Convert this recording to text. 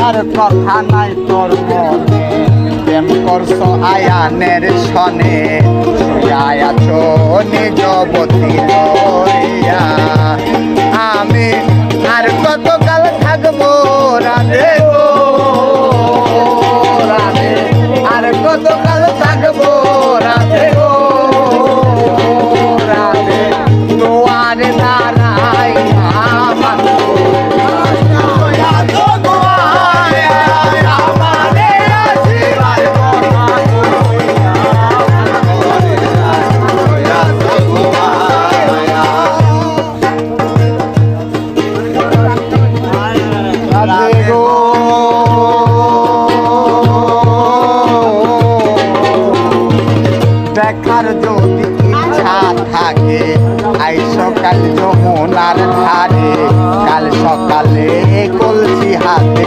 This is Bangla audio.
আর কথা নাই তোর মনে প্রেম করছো আয়ানের সনে আয়াছো নিজবতী লইয়া আমি আর কতকাল থাকবো রাধে গো রাধে আর কতকাল থাকবো রাধে গো রাধে তোমার নারাই আমার দেখার যদি ইচ্ছা থাকে আই সকাল যমুনার ধারে কাল সকালে কলসি হাতে